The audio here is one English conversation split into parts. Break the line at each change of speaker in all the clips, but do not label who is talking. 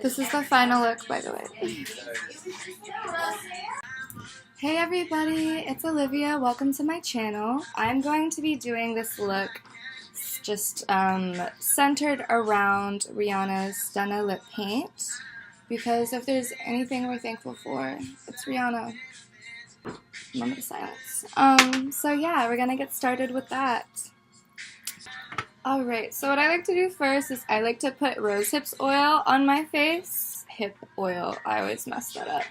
This is the final look, by the way. Hey everybody, it's Olivia. Welcome to my channel. I'm going to be doing this look just centered around Rihanna's TUNNA lip paint, because if there's anything we're thankful for, it's Rihanna. Moment of silence. So yeah, we're gonna get started with that. Alright, so what I like to do first is I like to put rose hips oil on my face. Hip oil, I always mess that up.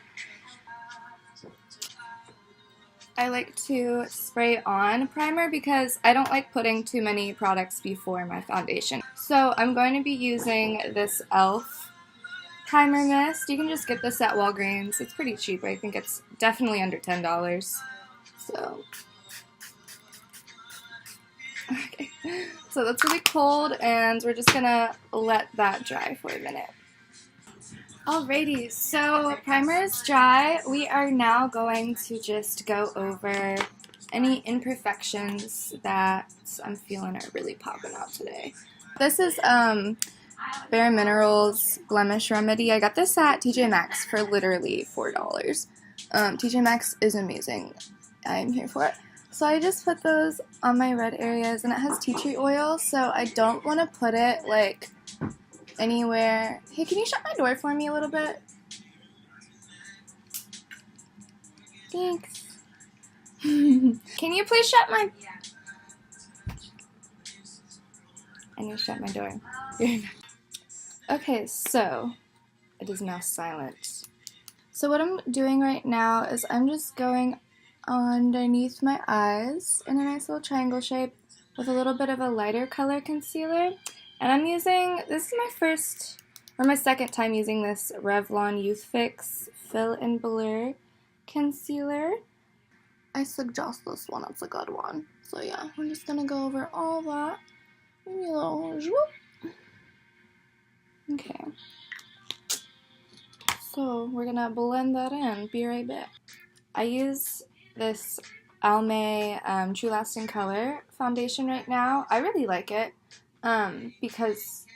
I like to spray on primer because I don't like putting too many products before my foundation. So I'm going to be using this e.l.f. primer mist. You can just get this at Walgreens. It's pretty cheap. I think it's definitely under $10. So, okay. So that's really cold, and we're just gonna let that dry for a minute. Alrighty, so primer is dry. We are now going to just go over any imperfections that I'm feeling are really popping out today. This is Bare Minerals Blemish Remedy. I got this at TJ Maxx for literally $4. TJ Maxx is amazing. I'm here for it. So I just put those on my red areas, and it has tea tree oil, so I don't want to put it like anywhere. Hey, can you shut my door for me a little bit? Thanks. Can you please shut my... I need to shut my door. Okay, so it is now silent. So what I'm doing right now is I'm just going underneath my eyes in a nice little triangle shape with a little bit of a lighter color concealer. And I'm using, this is my second time using this Revlon Youth Fix Fill and Blur concealer. I suggest this one, it's a good one. So yeah, we're just gonna go over all that. Maybe a little whoop. Okay. So we're gonna blend that in. Be right back. I use this Almay True Lasting Color foundation right now. I really like it. Because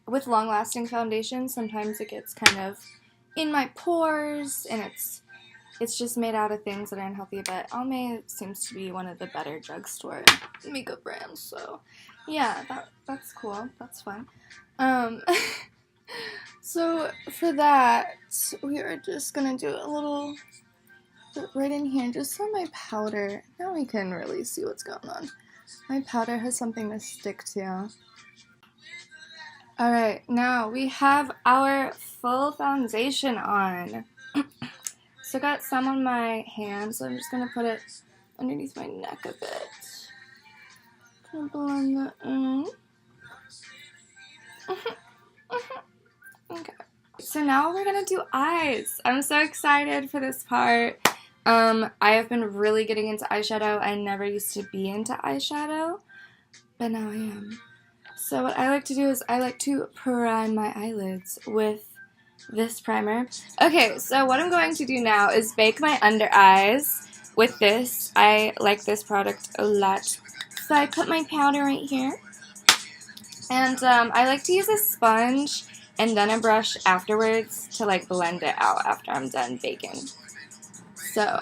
with long-lasting foundation, sometimes it gets kind of in my pores, and it's just made out of things that are unhealthy, but Almay seems to be one of the better drugstore makeup brands, so yeah, that's cool, that's fun. So for that, we are just gonna do a little bit right in here, just on my powder. Now we can really see what's going on. My powder has something to stick to. Alright, now we have our full foundation on. So I got some on my hand, so I'm just going to put it underneath my neck a bit. Gonna blend that in. Okay. So now we're going to do eyes. I'm so excited for this part. I have been really getting into eyeshadow. I never used to be into eyeshadow, but now I am. So what I like to do is I like to prime my eyelids with this primer. Okay, so what I'm going to do now is bake my under eyes with this. I like this product a lot. So I put my powder right here. And I like to use a sponge and then a brush afterwards to like blend it out after I'm done baking. So,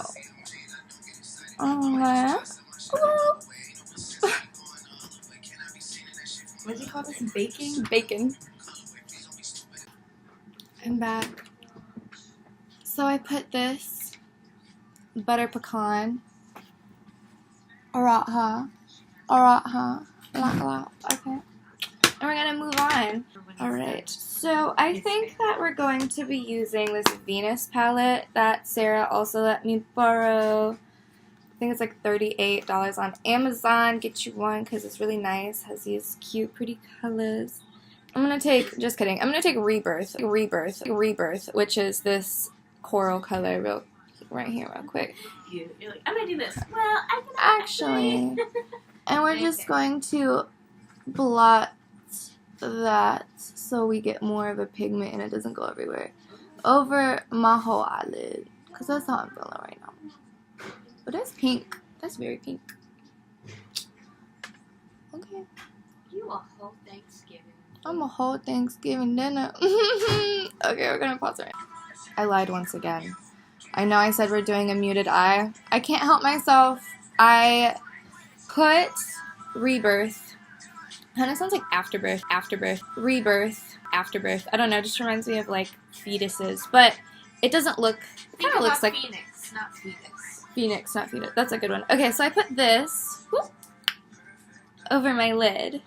What do you call this? Baking?
Bacon. I'm back. So I put this butter pecan. Aratha. Okay. And we're gonna move on. Alright, so I think that we're going to be using this Venus palette that Sarah also let me borrow. I think it's like $38 on Amazon. Get you one because it's really nice. Has these cute, pretty colors. I'm gonna take, just kidding, I'm gonna take Rebirth, which is this coral color right here real quick.
You're like, I'm gonna do this. Well, I can
actually. And we're just going to blot that so we get more of a pigment and it doesn't go everywhere. Over my whole eyelid. Because that's how I'm feeling right now. But that's pink. That's very pink. Okay.
You a whole Thanksgiving.
I'm a whole Thanksgiving dinner. Okay, we're gonna pause it. I lied once again. I know I said we're doing a muted eye. I can't help myself. I put rebirth. Kind of sounds like afterbirth, rebirth, afterbirth. I don't know, it just reminds me of like fetuses, but it doesn't look, it kind of looks like
Phoenix, not fetus.
Phoenix, not fetus. That's a good one. Okay, so I put this whoop, over my lid,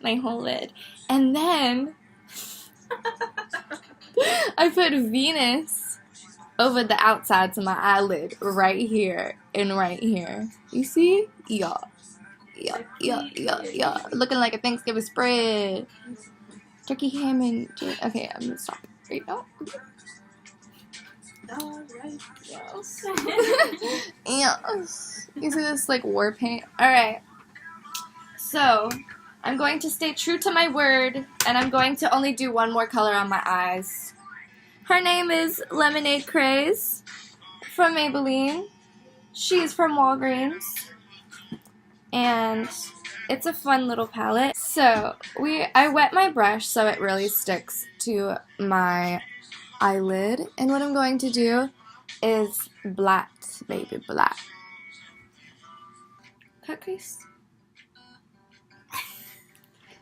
my whole lid, and then I put Venus over the outsides of my eyelid, right here and right here. You see? Yeah. Looking like a Thanksgiving spread. Turkey, ham, and okay, I'm gonna stop. Right now.
Alright, yes.
Yes. You see this like war paint? Alright. So, I'm going to stay true to my word, and I'm going to only do one more color on my eyes. Her name is Lemonade Craze from Maybelline. She's from Walgreens. And it's a fun little palette. So, I wet my brush so it really sticks to my eyelid. And what I'm going to do is blot, baby, blot. Cut crease?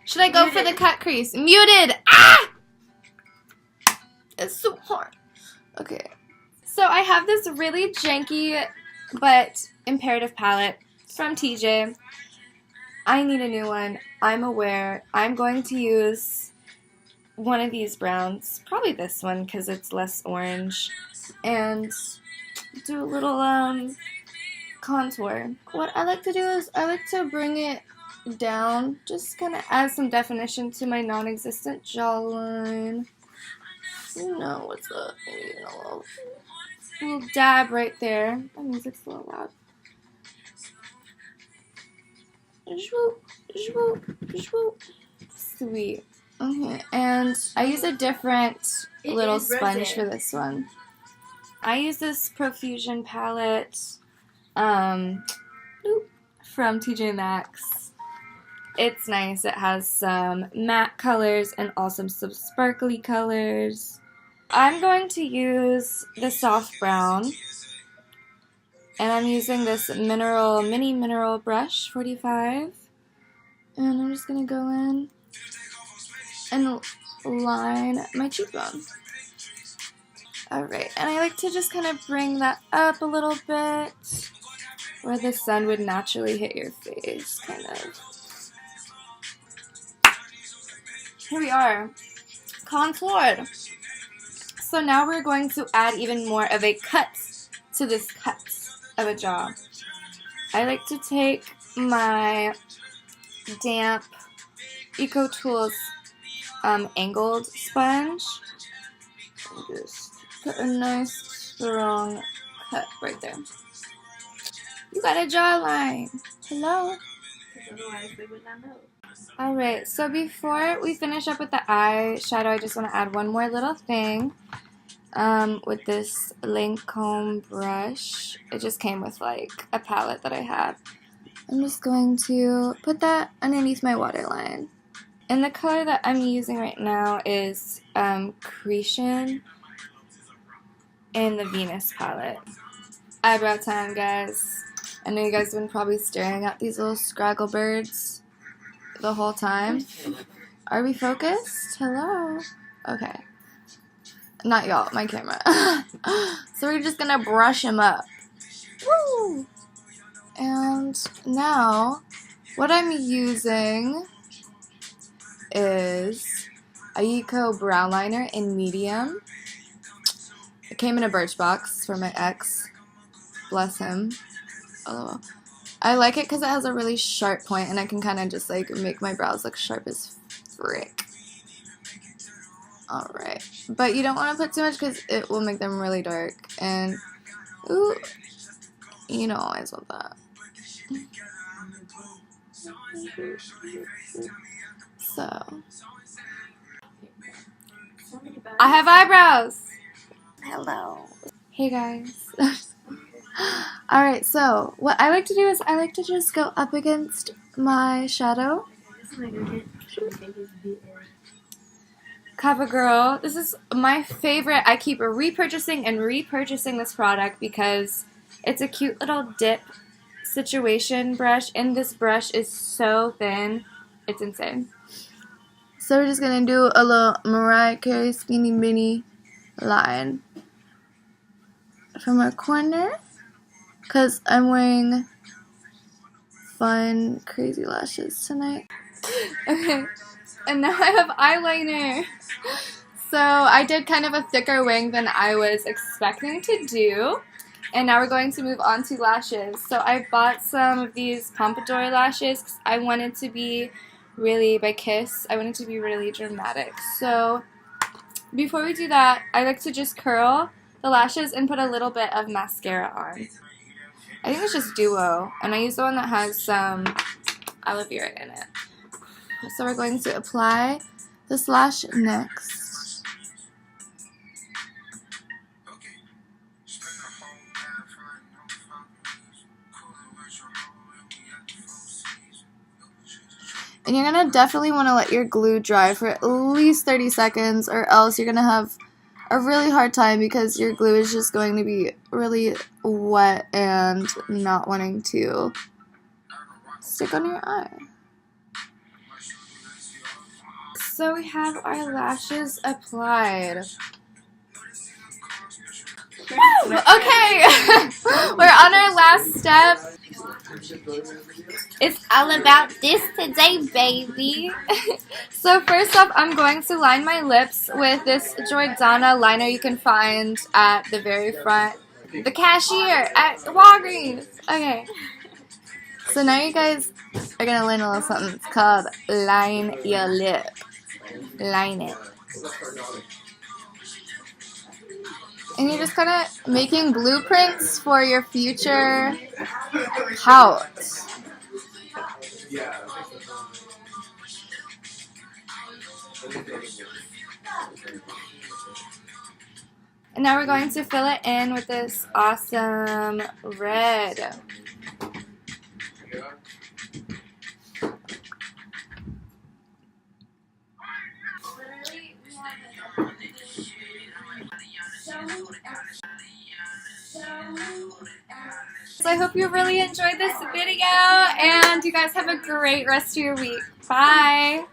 Should I go for the cut crease? Muted! Ah! It's so hard. Okay. So I have this really janky but imperative palette from TJ. I need a new one. I'm aware. I'm going to use one of these browns. Probably this one because it's less orange. And do a little contour. What I like to do is I like to bring it down. Just kind of add some definition to my non-existent jawline. You know what's up. You know, a little dab right there. My music's a little loud. Sweet. Okay, and I use a different little sponge for this one. I use this Profusion palette from TJ Maxx. It's nice. It has some matte colors and also some sparkly colors. I'm going to use the soft brown, and I'm using this mini mineral brush 45, and I'm just going to go in and line my cheekbone. Alright, and I like to just kind of bring that up a little bit where the sun would naturally hit your face, kind of. Here we are, contoured. So now we're going to add even more of a cut to this cut of a jaw. I like to take my damp Eco Tools angled sponge and just put a nice strong cut right there. You got a jawline. Hello.
Otherwise, they would not know.
Alright, so before we finish up with the eyeshadow, I just want to add one more little thing with this Lancome brush. It just came with like a palette that I have. I'm just going to put that underneath my waterline. And the color that I'm using right now is Creation in the Venus palette. Eyebrow time, guys. I know you guys have been probably staring at these little scraggle birds the whole time. Are we focused? Hello? Okay. Not y'all, my camera. So we're just gonna brush him up. Woo! And now, what I'm using is a Eco brow liner in medium. It came in a Birchbox for my ex. Bless him. Oh, I like it because it has a really sharp point, and I can kind of just like make my brows look sharp as frick. Alright, but you don't want to put too much because it will make them really dark, and ooh, you don't always want that. So, I have eyebrows! Hello. Hey guys. Alright, so what I like to do is I like to just go up against my shadow. CoverGirl. This is my favorite. I keep repurchasing and repurchasing this product because it's a cute little dip situation brush, and this brush is so thin. It's insane. So we're just going to do a little Mariah Carey skinny mini line from our corner because I'm wearing fun, crazy lashes tonight. Okay, and now I have eyeliner. So I did kind of a thicker wing than I was expecting to do. And now we're going to move on to lashes. So I bought some of these pompadour lashes because I wanted to be really, by Kiss, I wanted to be really dramatic. So before we do that, I like to just curl the lashes and put a little bit of mascara on. I think it's just Duo, and I use the one that has some aloe vera in it. So we're going to apply this lash next. And you're going to definitely want to let your glue dry for at least 30 seconds, or else you're going to have a really hard time because your glue is just going to be really wet and not wanting to stick on your eye. So we have our lashes applied. Woo! Okay, we're on our last step. It's all about this today, baby. So first up, I'm going to line my lips with this Jordana liner you can find at the very front. The cashier at Walgreens. Okay. So now you guys are going to learn a little something. It's called line your lip. Line it. And you're just kind of making blueprints for your future pout. And now we're going to fill it in with this awesome red. So I hope you really enjoyed this video, and you guys have a great rest of your week. Bye!